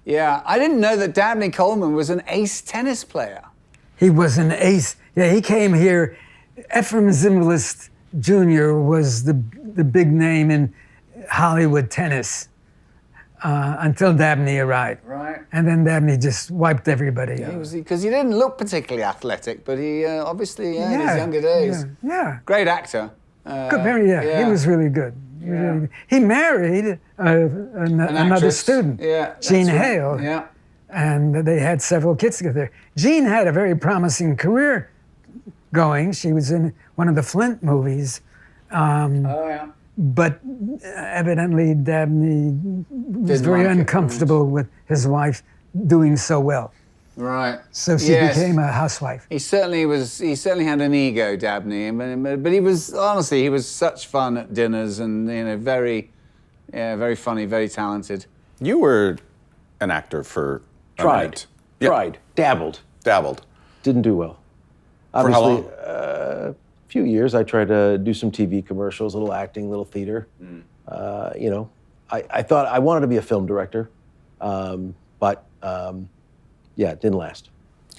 Yeah, I didn't know that Dabney Coleman was an ace tennis player. He was an ace. Yeah, he came here. Ephraim Zimbalist Jr. was the big name in Hollywood tennis until Dabney arrived. Right. And then Dabney just wiped everybody out. Because he didn't look particularly athletic, but he obviously, in his younger days. Yeah. Great actor. Good, he was really good. He married another actress. student, Yeah, Jean that's right. Hale. Yeah. And they had several kids together. Jean had a very promising career going. She was in one of the Flint movies. But evidently Dabney was very like it, uncomfortable with his wife doing so well. Right. So she became a housewife. He certainly had an ego, Dabney, but he was such fun at dinners, and very funny, very talented. You were an actor for a minute. Yeah. Tried. Dabbled. Didn't do well. For how long? A few years. I tried to do some TV commercials, a little acting, a little theater. I thought I wanted to be a film director, but yeah, it didn't last.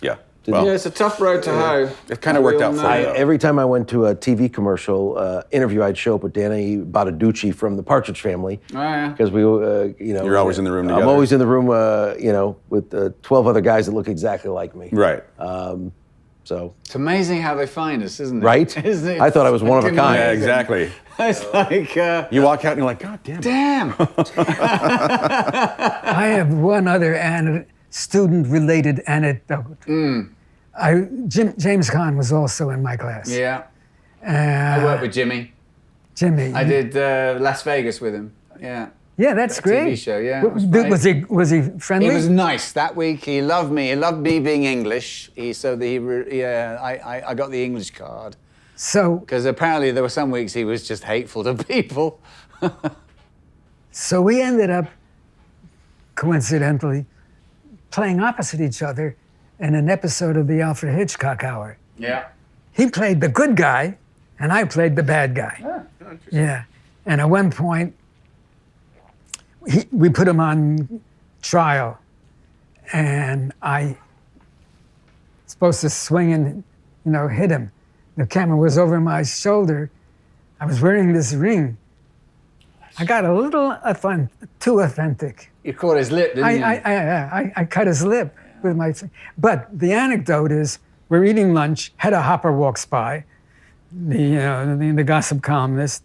Yeah. Yeah, it's a tough road to hoe. It kind of worked out for you. Every time I went to a TV commercial interview, I'd show up with Danny Bottaducci from the Partridge Family. Oh, yeah. Because we, You're always in the room together. I'm always in the room, with 12 other guys that look exactly like me. Right. So. It's amazing how they find us, isn't it? Right? Isn't it? I thought I was one of a kind. Yeah, exactly. It's like... You walk out and you're like, God damn it. Damn! I have one other student-related anecdote. James Caan was also in my class. Yeah. I worked with Jimmy. Jimmy. I did Las Vegas with him. Yeah. Yeah, that's great. TV show, yeah. Was he friendly? He was nice that week. He loved me. He loved me being English. I got the English card. So. Because apparently there were some weeks he was just hateful to people. So we ended up, coincidentally, playing opposite each other in an episode of the Alfred Hitchcock Hour. Yeah. He played the good guy, and I played the bad guy. Yeah. And at one point, we put him on trial, and I supposed to swing and, hit him. The camera was over my shoulder. I was wearing this ring. I got a little too authentic. You caught his lip, didn't you? I cut his lip with my. But the anecdote is, we're eating lunch. Hedda Hopper walks by, the gossip columnist,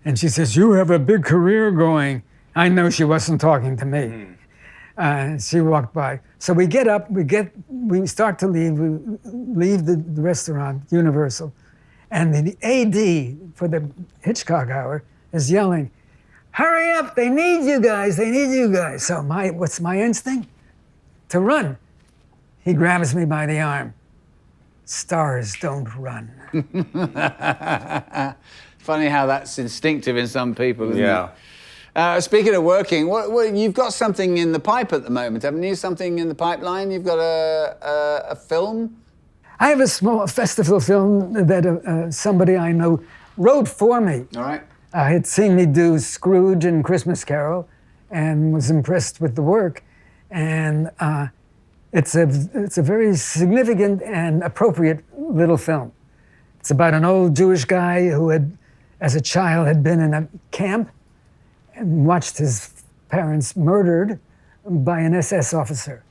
and she says, "You have a big career going." I know she wasn't talking to me. She walked by. So we get up. We start to leave. We leave the restaurant, Universal, and the AD for the Hitchcock Hour is yelling, "Hurry up! They need you guys! They need you guys!" So what's my instinct? To run. He grabs me by the arm. Stars don't run. Funny how that's instinctive in some people, isn't Yeah. it? Speaking of working, what you've got something in the pipe at the moment, haven't you? Something in the pipeline? You've got a film? I have a small festival film that somebody I know wrote for me. All right. Had seen me do Scrooge and Christmas Carol and was impressed with the work. And it's a very significant and appropriate little film. It's about an old Jewish guy who had, as a child, had been in a camp and watched his parents murdered by an SS officer.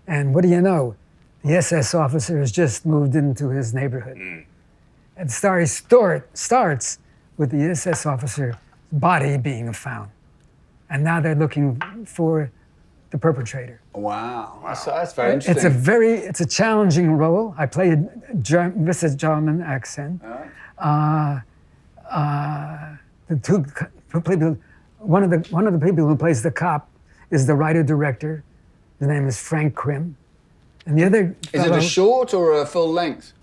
And what do you know? The SS officer has just moved into his neighborhood. And the story starts with the SS officer's body being found. And now they're looking for the perpetrator. Wow. That's very interesting. It's a challenging role. I played with a German accent. The two people, one of the people who plays the cop is the writer-director. His name is Frank Krim. And the other Is it a short or a full length?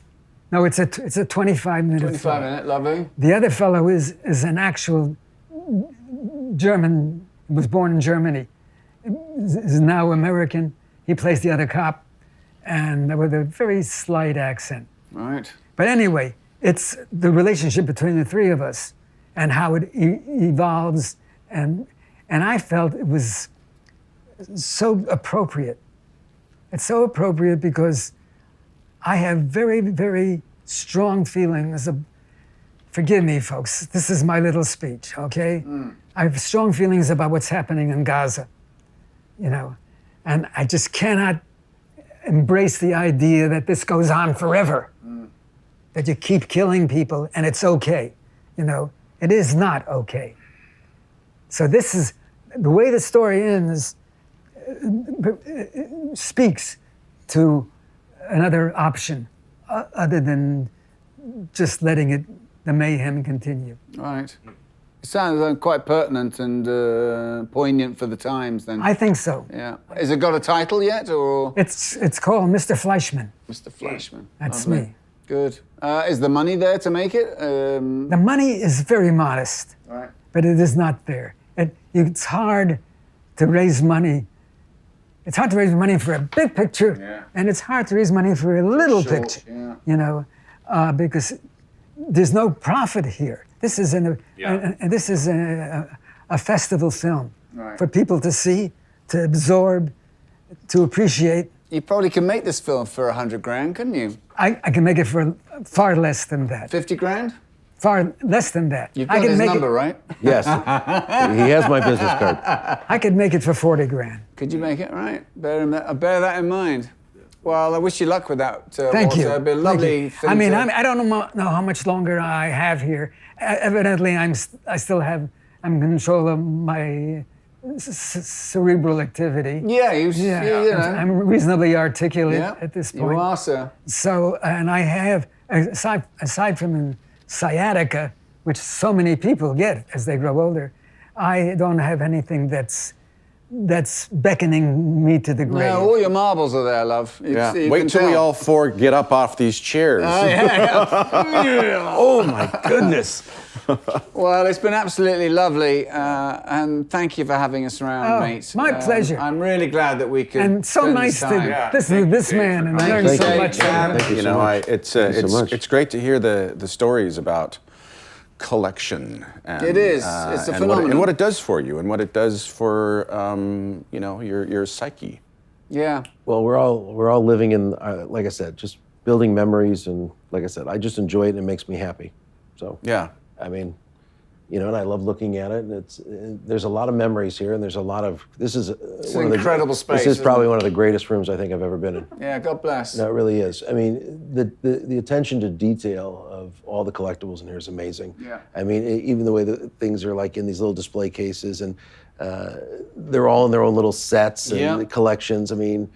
No, it's a 25-minute 25-minute, lovely. The other fellow is an actual German, was born in Germany, is now American. He plays the other cop, and with a very slight accent. Right. But anyway, it's the relationship between the three of us and how it evolves, and I felt it was so appropriate. It's so appropriate because I have very, very strong feelings of, forgive me, folks, this is my little speech, okay? I have strong feelings about what's happening in Gaza, and I just cannot embrace the idea that this goes on forever, that you keep killing people and it's okay, It is not okay. So this is, the way the story ends, speaks to another option other than just letting the mayhem continue. Right. It sounds quite pertinent and poignant for the times then. I think so. Yeah. Has it got a title yet, or? It's called Mr. Fleischman. Mr. Fleischman. That's Lovely. me. Good. Is the money there to make it? The money is very modest, Right. but it is not there. It's hard to raise money. It's hard to raise money for a big picture, and it's hard to raise money for a little picture, because there's no profit here. This is a festival film Right. for people to see, to absorb, to appreciate. You probably can make this film for 100 grand, couldn't you? I can make it for far less than that. 50 grand? Far less than that. You've I got can his make number, it, right? Yes, he has my business card. I could make it for 40 grand. Could you make it? Right. Bear that in mind. Well, I wish you luck with that. Thank you. Walter. It'd be a Thank lovely you. thing I mean, to- I don't know how much longer I have here. Evidently, I'm in control of my cerebral activity. Yeah, you know. I'm reasonably articulate Yeah, at this point. You are, sir. So, and I have, aside from sciatica, which so many people get as they grow older, I don't have anything that's beckoning me to the grave. No, all your marbles are there, love. Yeah. You Wait can till we tell. all four get up off these chairs. Oh my goodness. Well, it's been absolutely lovely, and thank you for having us around, Oh, mate. my pleasure. I'm really glad that we could. And so spend nice this to time. listen to this man and learn Thank so you. much. Thank Thank you You so know, much. it's Thank you so much. it's great to hear the stories about collection. And, It is. It's a and phenomenon. and what it does for you, and what it does for you know, your psyche. Yeah. Well, we're all living in, like I said, just building memories, and like I said, I just enjoy it and it makes me happy. So Yeah. I mean, you know, and I love looking at it. And there's a lot of memories here, and there's a lot of. This is It's one an of the, incredible space. This is isn't probably it? one of the greatest rooms I think I've ever been in. Yeah. God bless. No, it really is. I mean, the attention to detail of all the collectibles in here is amazing. Yeah. I mean, even the way that things are like in these little display cases, and they're all in their own little sets and Yeah. collections. I mean,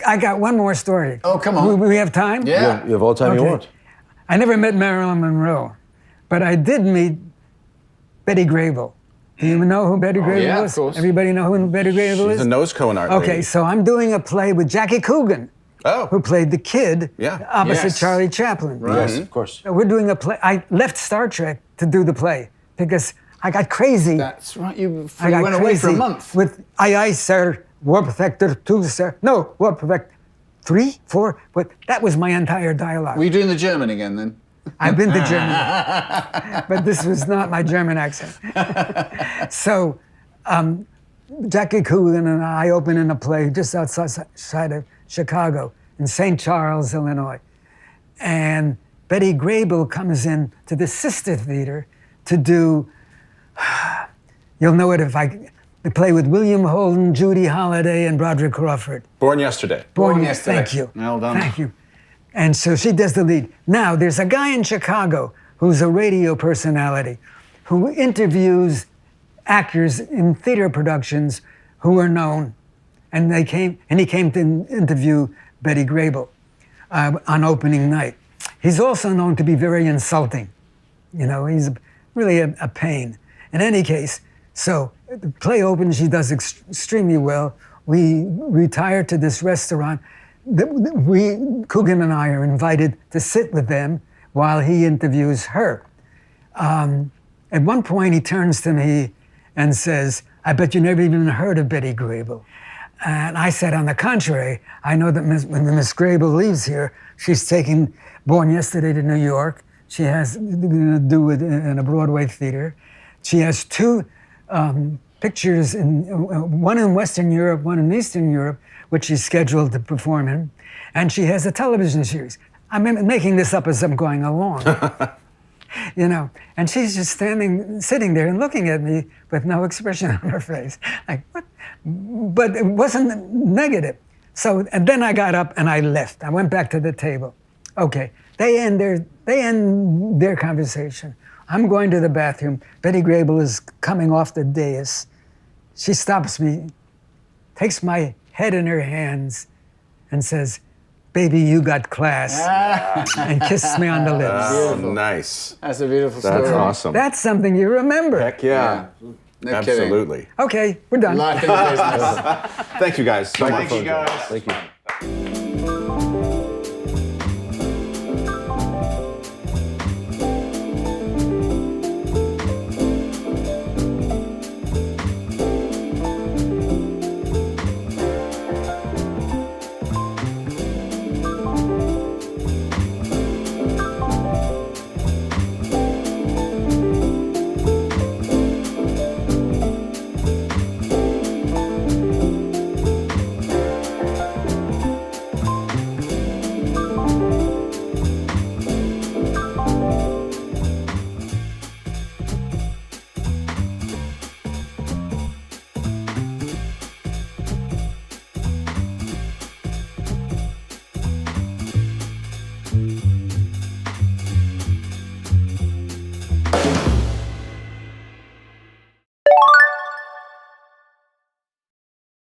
I got one more story. Oh, come on. We have time? Yeah. you have all the time you Okay. want. I never met Marilyn Monroe, but I did meet Betty Grable. Do you know who Betty Grable yeah, of is? course. Everybody know who Betty Grable She's is? a nose cone art Okay, lady. so I'm doing a play with Jackie Coogan, Oh. who played the kid Yeah. opposite Yes. Charlie Chaplin. Yes, of course. We're doing a play. I left Star Trek to do the play because I got crazy. That's right. You I got went away for a crazy month. with aye, sir, Warp Vector 2, sir. No, Warp Vector 3, 4, but that was my entire dialogue. Were you doing the German again then? I've been to Germany, but this was not my German accent. So, Jackie Coogan and I open in a play just outside of Chicago in St. Charles, Illinois. And Betty Grable comes in to the sister theater to do, you'll know it if the play with William Holden, Judy Holliday, and Broderick Crawford. Born Yesterday. Born Yesterday. Thank you. Well done. Thank you. And so she does the lead. Now, there's a guy in Chicago who's a radio personality who interviews actors in theater productions who are known. And he came to interview Betty Grable on opening night. He's also known to be very insulting. You know, he's really a pain. In any case, so the play opens, she does extremely well. We retire to this restaurant. Coogan and I are invited to sit with them while he interviews her. At one point, he turns to me and says, "I bet you never even heard of Betty Grable." And I said, on the contrary, I know that when Miss Grable leaves here, she's taking Born Yesterday to New York. She has to do with in a Broadway theater. She has two pictures, one in Western Europe, one in Eastern Europe, which she's scheduled to perform in. And she has a television series. I'm making this up as I'm going along. You know, and she's just sitting there and looking at me with no expression on her face. Like, what? But it wasn't negative. So, and then I got up and I left. I went back to the table. Okay, they end their conversation. I'm going to the bathroom. Betty Grable is coming off the dais. She stops me, takes my head in her hands, and says, "Baby, you got class," and kisses me on the lips. Oh, nice. That's a beautiful story. That's awesome. That's something you remember. Heck yeah. No kidding. Absolutely. Okay, we're done. Life in the business. Thank you guys so much. Thank you, guys. Thank you.